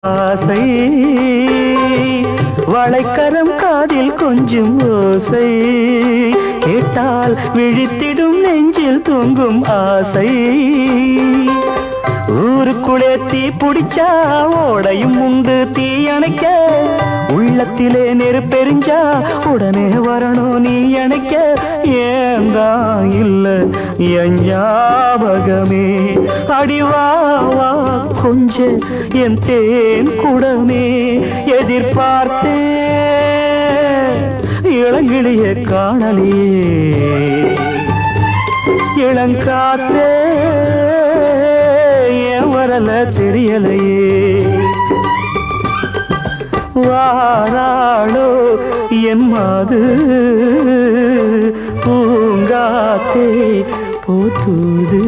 ஆசை வளைக்கரம் காதில் கொஞ்சம் ஓசை கேட்டால் விழித்திடும் நெஞ்சில் தூங்கும் ஆசை ஊருக்குள்ளே தீ பிடிச்சா ஓடையும் உண்டு தீ அணைக்க உள்ளத்திலே நெருப்பெரிஞ்சா உடனே வரணும் நீ அணைக்க ஏந்தா இல்ல என் ஞாபகமே அடிவாவா கொஞ்ச என் தேன் குடமே எதிர்பார்த்தே இளங்கிளிய காணலியே இளங்காத்தே ஏன் வரல தெரியலையே வாராளோ என் மாது பூங்காத்தே போத்துது